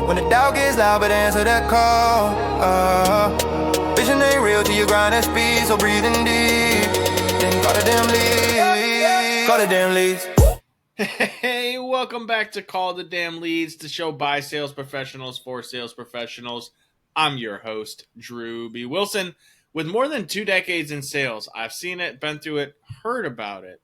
When the doubt gets loud, but answer that call. Vision ain't real till you grind at speed, so breathing deep. Then call the damn leads. Call the damn leads. Hey, welcome back to Call the Damn Leads, the show by sales professionals for sales professionals. I'm your host, Drewbie Wilson. With more than 2 decades in sales, I've seen it, been through it, heard about it.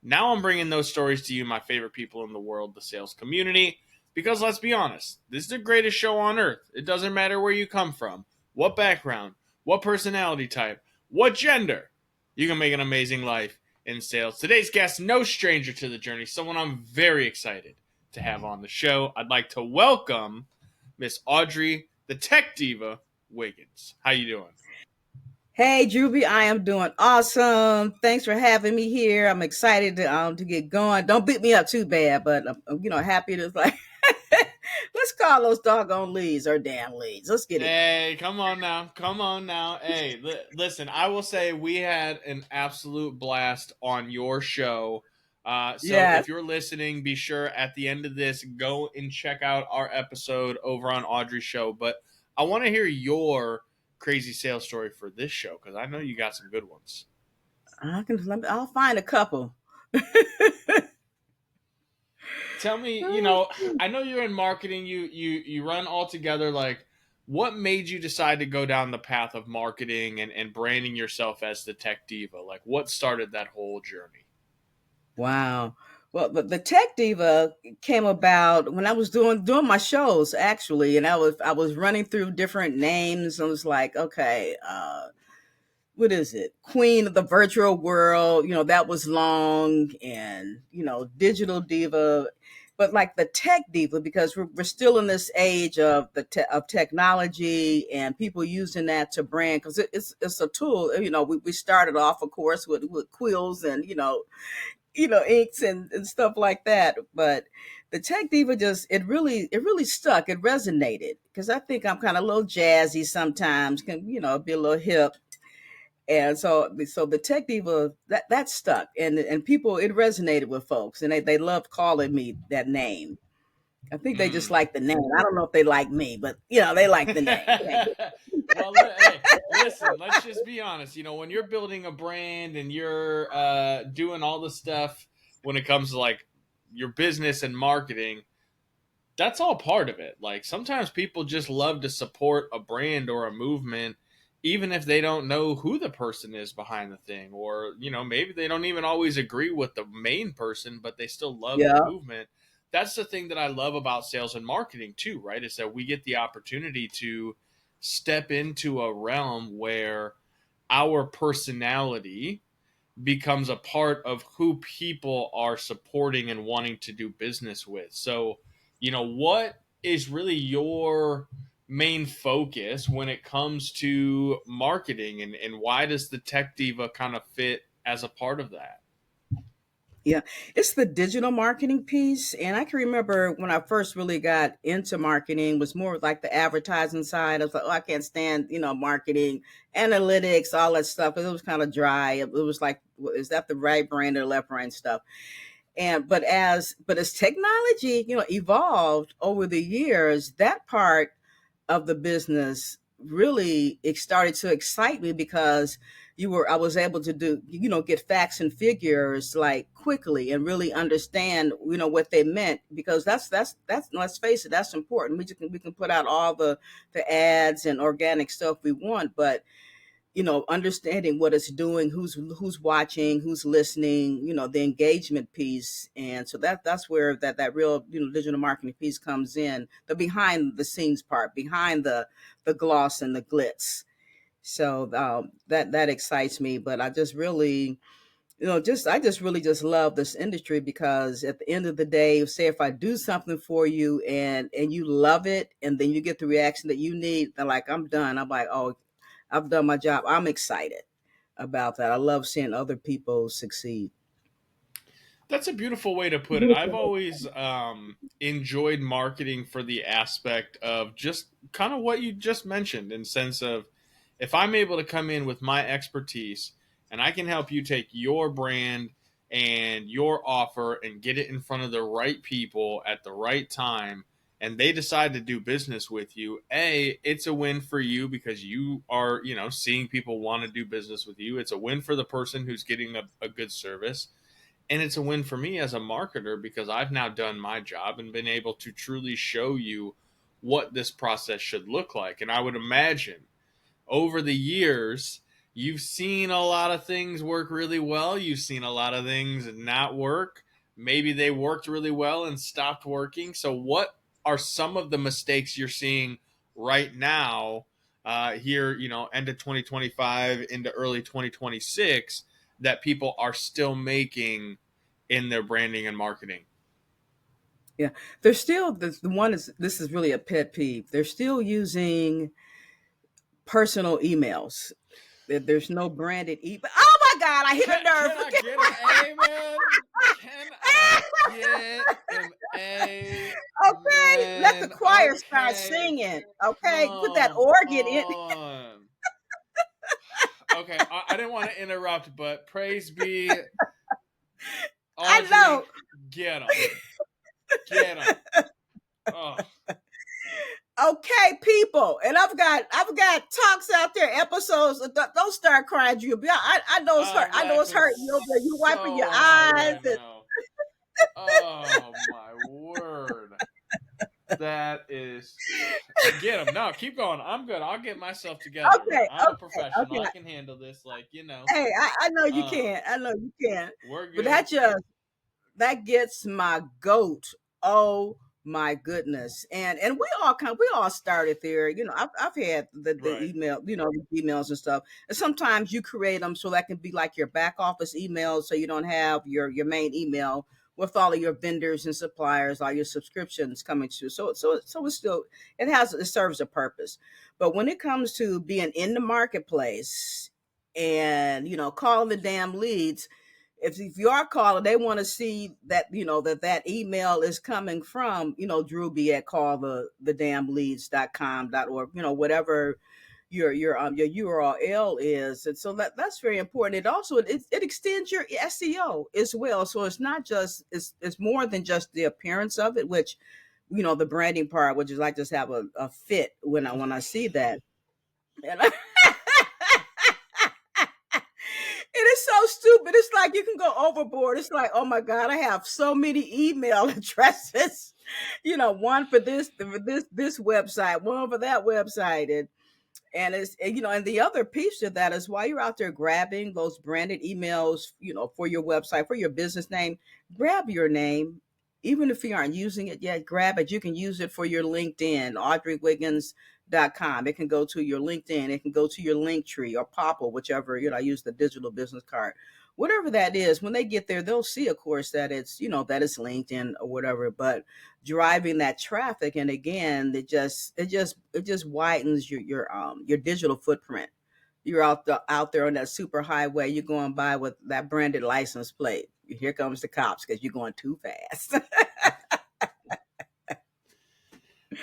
Now I'm bringing those stories to you, my favorite people in the world, the sales community. Because let's be honest, this is the greatest show on earth. It doesn't matter where you come from, what background, what personality type, what gender. You can make an amazing life in sales. Today's guest, no stranger to the journey, someone I'm very excited to have on the show. I'd like to welcome Miss Audrey, the Tech Diva, Wiggins. How you doing? Hey, Drewbie, I am doing awesome. Thanks for having me here. I'm excited to get going. Don't beat me up too bad, but I'm happy to let's call those doggone leads or damn leads. Let's get it. Hey, come on now. Hey, listen, I will say we had an absolute blast on your show. If you're listening, be sure at the end of this, go and check out our episode over on Audrey's show. But I want to hear your crazy sales story for this show, because I know you got some good ones. I'll find a couple. Tell me, I know you're in marketing, you run all together. Like, what made you decide to go down the path of marketing and branding yourself as the Tech Diva? Like, what started that whole journey? Wow. Well, the Tech Diva came about when I was doing my shows, actually, and I was running through different names. I was like, okay, what is it? Queen of the virtual world, that was long, and digital diva, but like the Tech Diva, because we're still in this age of of technology and people using that to brand, because it's a tool. We started off, of course, with quills and inks and stuff like that. But the Tech Diva it really stuck. It resonated because I think I'm kind of a little jazzy sometimes, can, be a little hip. And so the Tech Diva, that stuck, and people, it resonated with folks, and they loved calling me that name. I think they just like the name. I don't know if they like me, but they like the name. Well, hey, listen, let's just be honest. When you're building a brand and you're doing all the stuff when it comes to like your business and marketing, that's all part of it. Like, sometimes people just love to support a brand or a movement, even if they don't know who the person is behind the thing, or maybe they don't even always agree with the main person, but they still love the movement. That's the thing that I love about sales and marketing too, right? Is that we get the opportunity to step into a realm where our personality becomes a part of who people are supporting and wanting to do business with. So, what is really your main focus when it comes to marketing, and why does the Tech Diva kind of fit as a part of that? Yeah, it's the digital marketing piece. And I can remember when I first really got into marketing was more like the advertising side. I was like, oh, I can't stand, marketing, analytics, all that stuff. It was kind of dry. It was like, is that the right brain or the left brain stuff? But as technology, evolved over the years, that part of the business really, it started to excite me because I was able to do, get facts and figures like quickly and really understand, what they meant, because that's let's face it, that's important. We can put out all the ads and organic stuff we want, but understanding what it's doing, who's watching, who's listening, the engagement piece. And so that's where that real, digital marketing piece comes in, the behind the scenes part, behind the gloss and the glitz. So that excites me. But I just really, I just really just love this industry, because at the end of the day, say if I do something for you and you love it, and then you get the reaction that you need, then like, I'm done. I'm like, oh, I've done my job. I'm excited about that. I love seeing other people succeed. That's a beautiful way to put it. I've always enjoyed marketing for the aspect of just kind of what you just mentioned, in sense of, if I'm able to come in with my expertise and I can help you take your brand and your offer and get it in front of the right people at the right time, and they decide to do business with you, it's a win for you because you are, seeing people want to do business with you. It's a win for the person who's getting a good service. And it's a win for me as a marketer because I've now done my job and been able to truly show you what this process should look like. And I would imagine over the years, you've seen a lot of things work really well. You've seen a lot of things not work. Maybe they worked really well and stopped working. So what are some of the mistakes you're seeing right now here, end of 2025 into early 2026 that people are still making in their branding and marketing? Yeah, they're still the one is this is really a pet peeve. They're still using personal emails. There's no branded email. Oh my God, I hit a nerve. Can I get an amen? Can I get an amen? Okay, let the choir start Okay. singing. Okay, put that Come organ in. on. Okay, I didn't want to interrupt, but praise be. I Audrey, know. get them. Get them. Oh. Okay, people, and I've got talks out there, episodes. Don't start crying, Drew. I know it's hurt. I know it's hurting. You wiping your eyes. Right now. Oh my word. That is, get them. No, keep going. I'm good. I'll get myself together. Okay, I'm a okay, professional. okay. I can handle this. Hey, I know you can. I know you can. We're good. But that gets my goat. Oh my goodness. And we all started there. I've had the Right. email, the emails and stuff. And sometimes you create them so that can be like your back office email, so you don't have your main email with all of your vendors and suppliers, all your subscriptions coming to. So it's still, it serves a purpose. But when it comes to being in the marketplace and calling the damn leads, if you are calling, they want to see that that email is coming from Drewbie at callthedamnleads.com.org, whatever your URL is. And so that's very important. It also it extends your SEO as well. So it's not just it's more than just the appearance of it, which the branding part, which is I just have a fit when I see that. And it is so stupid. It's like you can go overboard. It's like, oh my God, I have so many email addresses. One for this website, one for that website, and it's and the other piece of that is while you're out there grabbing those branded emails, for your website, for your business name, grab your name. Even if you aren't using it yet, grab it. You can use it for your LinkedIn, AudreyWiggins.com. It can go to your LinkedIn. It can go to your Linktree or Popple, whichever, I use the digital business card. Whatever that is, when they get there, they'll see, of course, that it's, that it's LinkedIn or whatever, but driving that traffic. And again, it just widens your digital footprint. You're out there on that super highway. You're going by with that branded license plate. Here comes the cops because you're going too fast.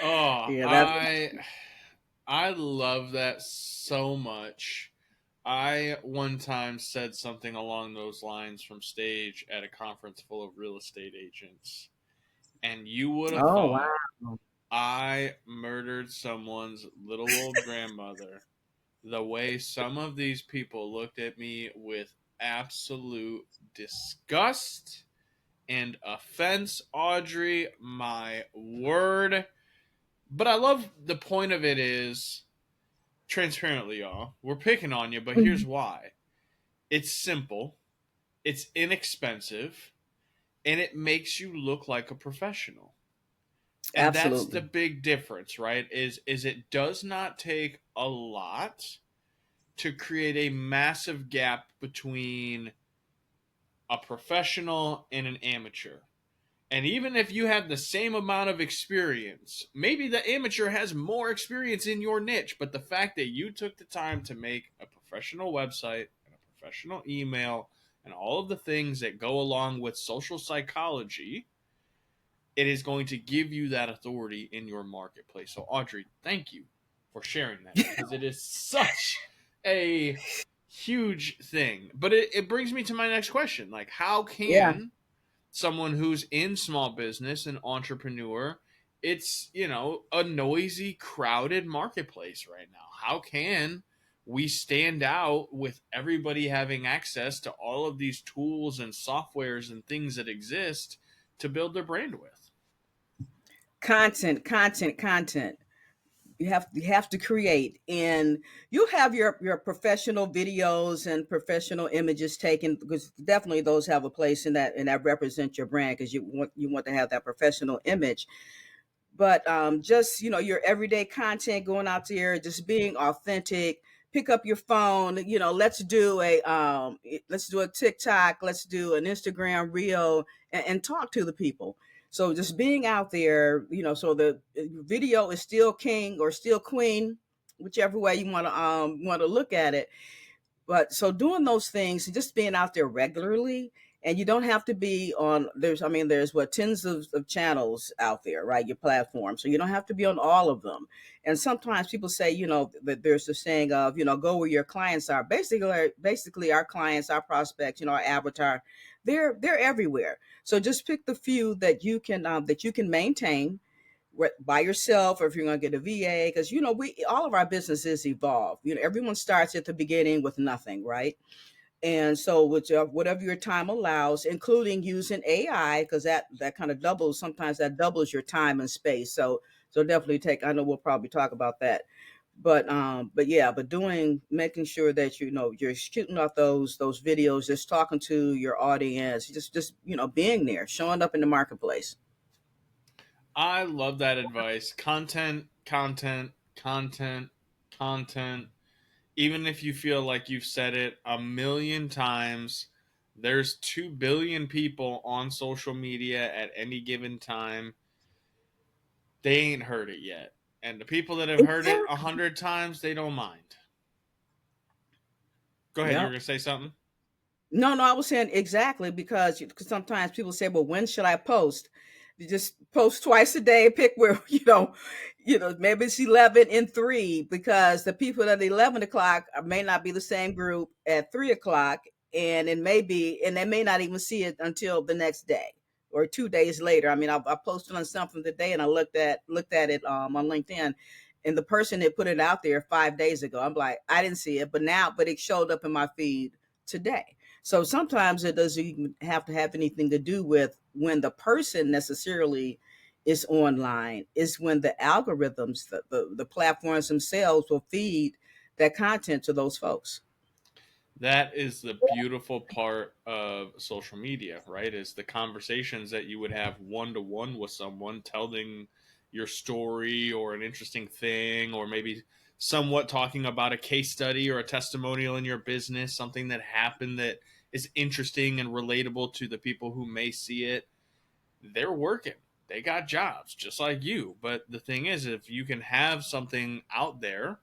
Oh, Yeah, I love that so much. I one time said something along those lines from stage at a conference full of real estate agents, and you would have oh thought wow. I murdered someone's little old grandmother. The way some of these people looked at me with absolute disgust and offense, Audrey, my word. But I love the point of it is transparently, y'all. We're picking on you, but here's why. It's simple, it's inexpensive, and it makes you look like a professional. And Absolutely. that's the big difference, right? Is it does not take a lot to create a massive gap between a professional and an amateur. And even if you have the same amount of experience, maybe the amateur has more experience in your niche, but the fact that you took the time to make a professional website and a professional email and all of the things that go along with social psychology, it is going to give you that authority in your marketplace. So, Audrey, thank you for sharing that because it is such a huge thing. But it brings me to my next question. Like, how can someone who's in small business, an entrepreneur, it's, a noisy, crowded marketplace right now. How can we stand out with everybody having access to all of these tools and softwares and things that exist to build their brand with? Content. You have to create, and you have your professional videos and professional images taken, because definitely those have a place in that, and that represent your brand, because you want to have that professional image. But just your everyday content, going out there, just being authentic. Pick up your phone, let's do a TikTok, let's do an Instagram reel, and talk to the people. So just being out there, so the video is still king or still queen, whichever way you want to look at it. But so doing those things, just being out there regularly, and you don't have to be on, there's what, tens of channels out there, right? Your platform. So you don't have to be on all of them. And sometimes people say, that there's the saying of, go where your clients are. Basically our clients, our prospects, our avatar, they're everywhere. So just pick the few that you can maintain by yourself, or if you're going to get a VA, because we all of our businesses evolve. Everyone starts at the beginning with nothing, right? And so whatever your time allows, including using AI, because that kind of doubles, sometimes that doubles your time and space. So definitely I know we'll probably talk about that. But yeah, making sure that you're shooting off those videos, just talking to your audience, just being there, showing up in the marketplace. I love that advice. Content, content, content, content. Even if you feel like you've said it a million times, there's 2 billion people on social media at any given time. They ain't heard it yet. And the people that have heard it 100 times, they don't mind. Go ahead. You were Yeah. going to say something? No, I was saying exactly, because sometimes people say, "Well, when should I post?" You just post twice a day. Pick where maybe it's 11 and 3, because the people at 11 o'clock may not be the same group at 3 o'clock, and they may not even see it until the next day or 2 days later. I mean, I posted on something today, and I looked at it on LinkedIn. And the person that put it out there 5 days ago, I'm like, I didn't see it, but it showed up in my feed today. So sometimes it doesn't even have to have anything to do with when the person necessarily is online. It's when the algorithms, the platforms themselves will feed that content to those folks. That is the beautiful part of social media, right? Is the conversations that you would have one to one with someone, telling your story or an interesting thing, or maybe somewhat talking about a case study or a testimonial in your business, something that happened that is interesting and relatable to the people who may see it. They're working. They got jobs just like you. But the thing is, if you can have something out there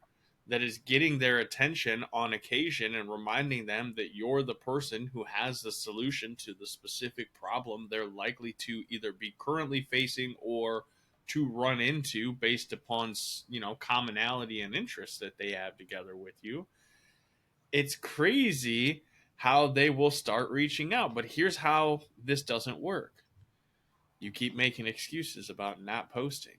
that is getting their attention on occasion and reminding them that you're the person who has the solution to the specific problem they're likely to either be currently facing or to run into based upon, commonality and interests that they have together with you, it's crazy how they will start reaching out. But here's how this doesn't work: you keep making excuses about not posting,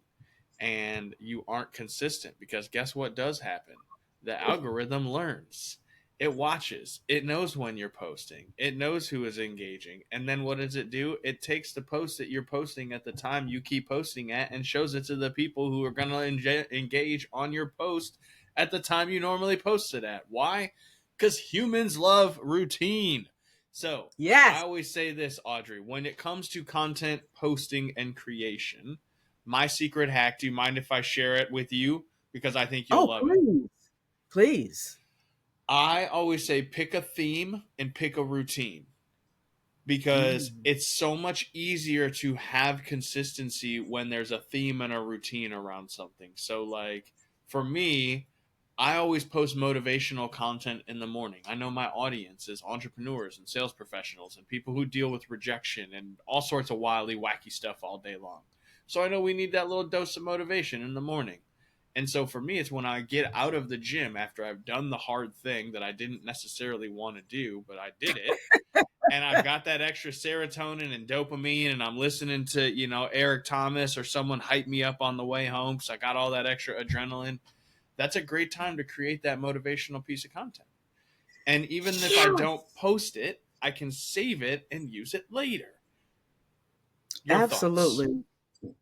and you aren't consistent, because guess what does happen? The algorithm learns. It watches. It knows when you're posting. It knows who is engaging. And then what does it do? It takes the post that you're posting at the time you keep posting at and shows it to the people who are going to engage on your post at the time you normally post it at. Why? Because humans love routine. So I Yes. always say this, Audrey, when it comes to content posting and creation, my secret hack, do you mind if I share it with you? Because I think you'll Oh, love it. please. Please. I always say pick a theme and pick a routine, because Mm. it's so much easier to have consistency when there's a theme and a routine around something. So, like, for me, I always post motivational content in the morning. I know my audience is entrepreneurs and sales professionals and people who deal with rejection and all sorts of wildly wacky stuff all day long. So I know we need that little dose of motivation in the morning. And so for me, it's when I get out of the gym after I've done the hard thing that I didn't necessarily want to do, but I did it. and I've got that extra serotonin and dopamine, and I'm listening to, Eric Thomas or someone hype me up on the way home because I got all that extra adrenaline. That's a great time to create that motivational piece of content. And even if I don't post it, I can save it and use it later. Your thoughts? Absolutely.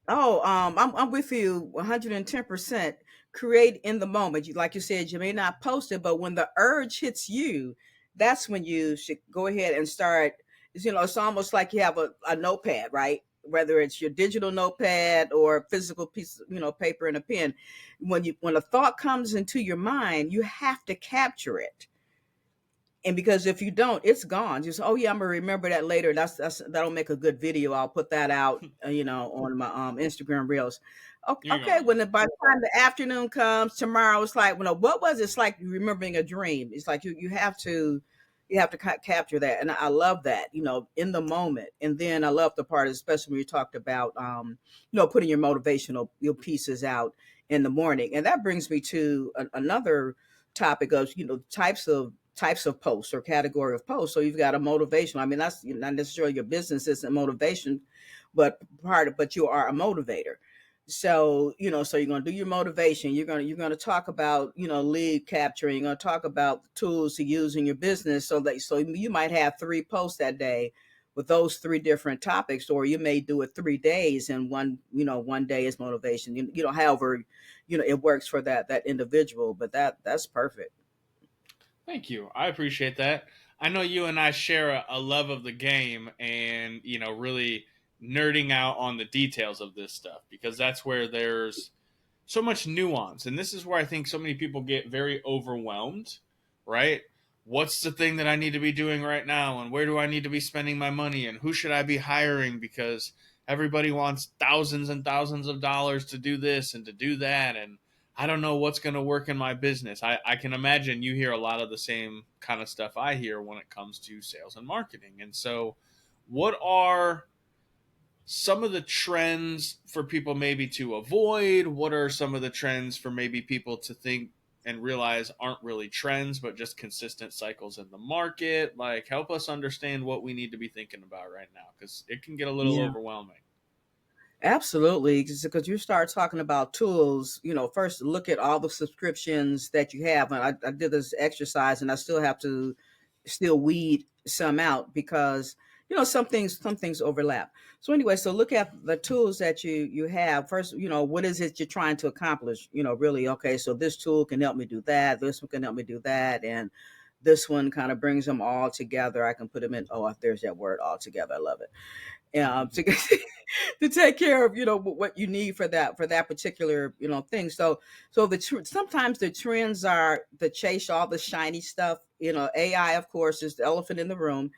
Oh, I'm with you 110%. Create in the moment. You, like you said, you may not post it, but when the urge hits you, that's when you should go ahead and start. It's almost like you have a notepad, right? Whether it's your digital notepad or physical piece, paper and a pen. When a thought comes into your mind, you have to capture it. And because if you don't, it's gone. Just, oh yeah, I'm gonna remember that later. That'll make a good video. I'll put that out, on my Instagram reels. You're Okay, going. by the time the afternoon comes tomorrow, it's like, what was it? It's like remembering a dream. It's like you have to capture that, and I love that, in the moment. And then I love the part, especially when you talked about, putting your pieces out in the morning. And that brings me to another topic of, types of posts or category of posts. So you've got a motivational. I mean, that's not necessarily your business isn't motivation, but you are a motivator. So, so you're going to do your motivation. You're going to talk about, lead capturing. You're going to talk about the tools to use in your business. So you might have 3 posts that day with those 3 different topics, or you may do it 3 days, and one day is motivation. However, it works for that individual, but that's perfect. Thank you. I appreciate that. I know you and I share a love of the game and, really nerding out on the details of this stuff because that's where there's so much nuance. And this is where I think so many people get very overwhelmed, right? What's the thing that I need to be doing right now? And where do I need to be spending my money? And who should I be hiring? Because everybody wants thousands and thousands of dollars to do this and to do that. And I don't know what's going to work in my business. I can imagine you hear a lot of the same kind of stuff I hear when it comes to sales and marketing. And so, what are some of the trends for people maybe to avoid? What are some of the trends for maybe people to think and realize aren't really trends, but just consistent cycles in the market? Like, help us understand what we need to be thinking about right now because it can get a little Yeah. overwhelming. Absolutely, because you start talking about tools, first look at all the subscriptions that you have. And I did this exercise, and I still have to still weed some out because some things overlap. So anyway, so look at the tools that you have. First, what is it you're trying to accomplish? Really, okay, so this tool can help me do that. This one can help me do that, and this one kind of brings them all together. I can put them in. Oh, there's that word, all together. I love it. To to take care of what you need for that particular thing. So sometimes the trends are to chase all the shiny stuff. AI, of course, is the elephant in the room,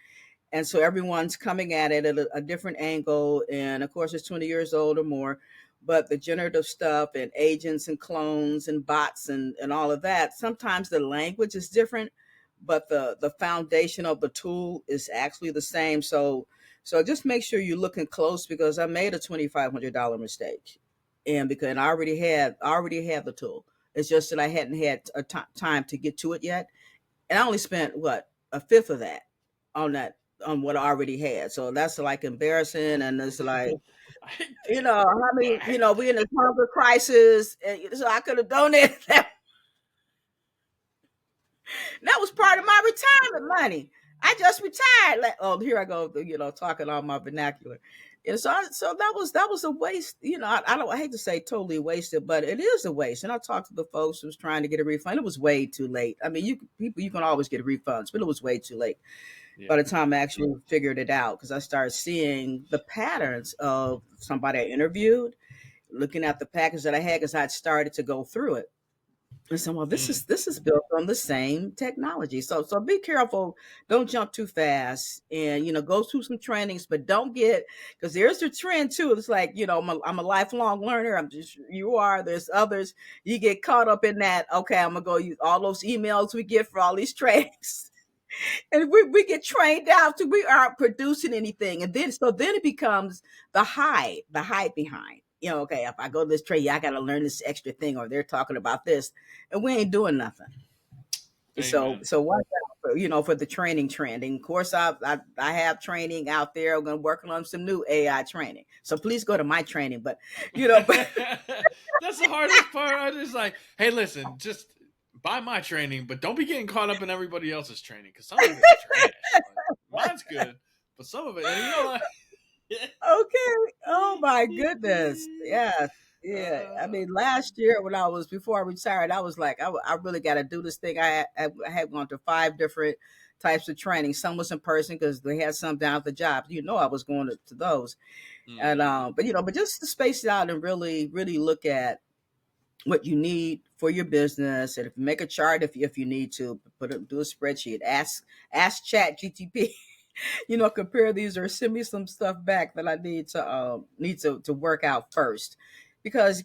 and so everyone's coming at it at a different angle. And of course, it's 20 years old or more. But the generative stuff and agents and clones and bots and all of that, sometimes the language is different, but the foundation of the tool is actually the same. So just make sure you're looking close because I made a $2,500 mistake, and I already had the tool. It's just that I hadn't had time to get to it yet, and I only spent what a fifth of that on what I already had. So that's like embarrassing, and it's like I hate I mean, that. we in this hunger crisis, and so I could have donated that. That was part of my retirement money. I just retired. Like, oh, here I go, talking all my vernacular. And so that was a waste. I hate to say totally wasted, but it is a waste. And I talked to the folks who was trying to get a refund. It was way too late. I mean, you can always get refunds, but it was way too late Yeah. by the time I actually figured it out because I started seeing the patterns of somebody I interviewed, looking at the package that I had because I'd started to go through it. And so, well, Mm. this is built on the same technology. So be careful. Don't jump too fast, and go through some trainings, but don't get because there's a trend too. It's like I'm a lifelong learner. I'm just you are. There's others. You get caught up in that. Okay, I'm gonna go use all those emails we get for all these trainings, and we get trained out to we aren't producing anything, and then it becomes the hype behind. Okay, if I go to this trade, yeah, I got to learn this extra thing, or they're talking about this, and we ain't doing nothing. So Amen. so watch out. for the training. Of course, I have training out there. I'm going to working on some new AI training. So please go to my training. But but That's the hardest part. I just like, hey, listen, just buy my training, but don't be getting caught up in everybody else's training because some of it's trash. Like, mine's good, but some of it, and like, okay. Oh my goodness. Yes. Yeah. I uh, mean, last year before I retired, I was like, I really got to do this thing. I had gone to 5 different types of training. Some was in person because they had some down at the job. I was going to those. And mm, but just to space it out and really, really look at what you need for your business, and if you make a chart, if you need to do a spreadsheet, ask Chat GTP, compare these or send me some stuff back that I need to work out first, because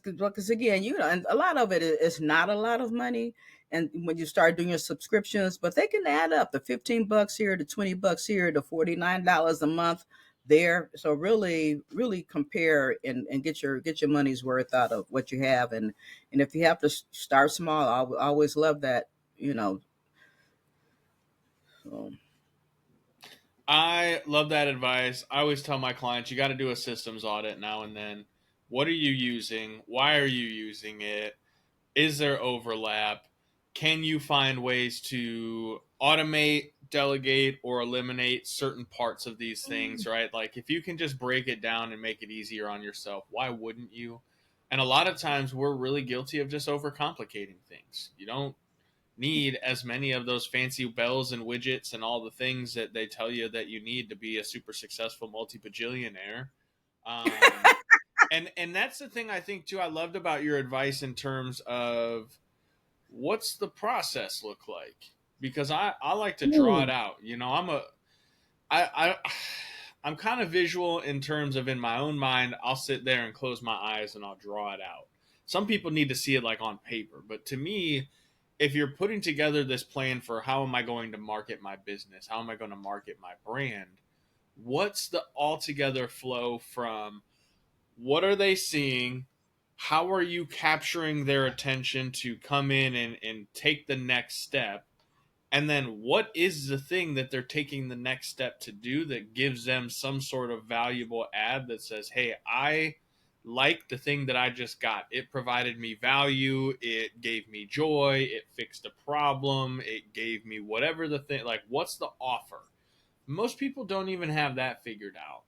again, and a lot of it is not a lot of money, and when you start doing your subscriptions, but they can add up, the $15 here, the $20 here, the $49 a month there. So really, really compare and get your money's worth out of what you have, and if you have to start small, I always love that, so. I love that advice. I always tell my clients, you got to do a systems audit now and then. What are you using? Why are you using it? Is there overlap? Can you find ways to automate, delegate, or eliminate certain parts of these things, right? Like if you can just break it down and make it easier on yourself, why wouldn't you? And a lot of times we're really guilty of just overcomplicating things. You don't need as many of those fancy bells and widgets and all the things that they tell you that you need to be a super successful multi-bajillionaire. Um, and that's the thing I think too I loved about your advice in terms of what's the process look like, because I like to draw it Mm. out. I I'm kind of visual in terms of in my own mind I'll sit there and close my eyes and I'll draw it out. Some people need to see it like on paper, but to me, if you're putting together this plan for how am I going to market my business, how am I going to market my brand, what's the altogether flow from what are they seeing? How are you capturing their attention to come in and take the next step? And then what is the thing that they're taking the next step to do that gives them some sort of valuable ad that says, hey, I like the thing that I just got. It provided me value. It gave me joy. It fixed a problem. It gave me whatever the thing, like what's the offer? Most people don't even have that figured out.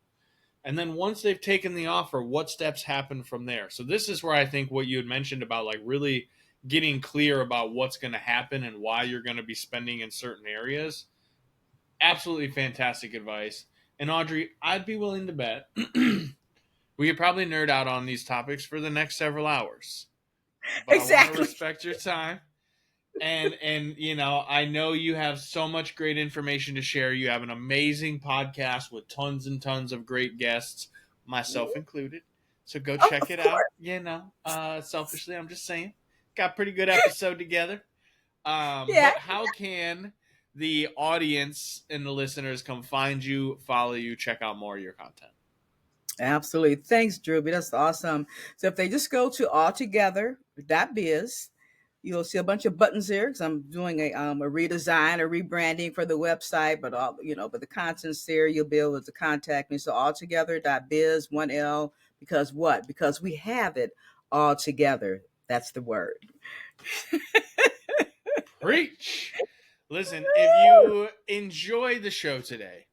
And then once they've taken the offer, what steps happen from there? So this is where I think what you had mentioned about like really getting clear about what's going to happen and why you're going to be spending in certain areas. Absolutely fantastic advice. And Audrey, I'd be willing to bet we could probably nerd out on these topics for the next several hours. But I want to Exactly. respect your time. And I know you have so much great information to share. You have an amazing podcast with tons and tons of great guests, myself included. So go Oh, check of it course. out. Selfishly, I'm just saying, got a pretty good episode together. Yeah. But how can the audience and the listeners come find you, follow you, check out more of your content? Absolutely. Thanks, Drewbie. That's awesome. So if they just go to altogether.biz, you'll see a bunch of buttons there because I'm doing a redesign, a rebranding for the website, but the content's there. You'll be able to contact me. So altogether.biz, 1L, because what? Because we have it all together. That's the word. Preach. Listen, if you enjoy the show today,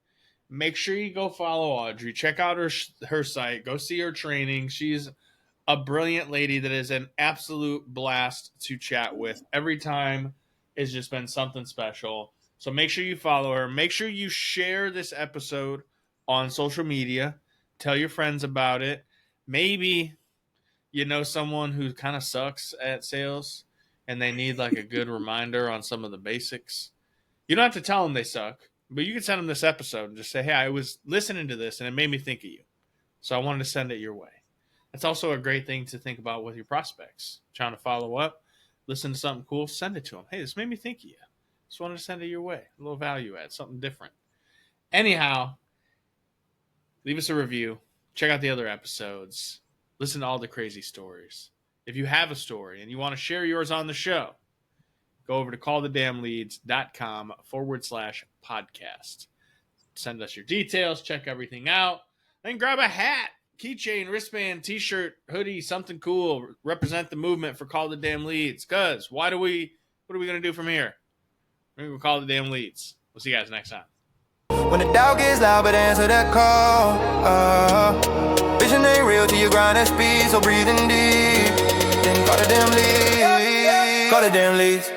make sure you go follow Audrey. Check out her site. Go see her training. She's a brilliant lady that is an absolute blast to chat with. Every time it's just been something special. So make sure you follow her. Make sure you share this episode on social media. Tell your friends about it. Maybe you know someone who kind of sucks at sales and they need like a good reminder on some of the basics. You don't have to tell them they suck, but you can send them this episode and just say, hey, I was listening to this and it made me think of you. So I wanted to send it your way. That's also a great thing to think about with your prospects. Trying to follow up, listen to something cool, send it to them. Hey, this made me think of you. Just wanted to send it your way. A little value add, something different. Anyhow, leave us a review. Check out the other episodes. Listen to all the crazy stories. If you have a story and you want to share yours on the show, go over to callthedamnleads.com/podcast. Send us your details, check everything out, then grab a hat, keychain, wristband, t-shirt, hoodie, something cool. Represent the movement for Call the Damn Leads. Cause what are we going to do from here? We're going to call the damn leads. We'll see you guys next time. When the doubt gets loud, but answer that call. Vision ain't real till you grind at speed, so breathing deep. Then call the damn leads. Call the damn leads.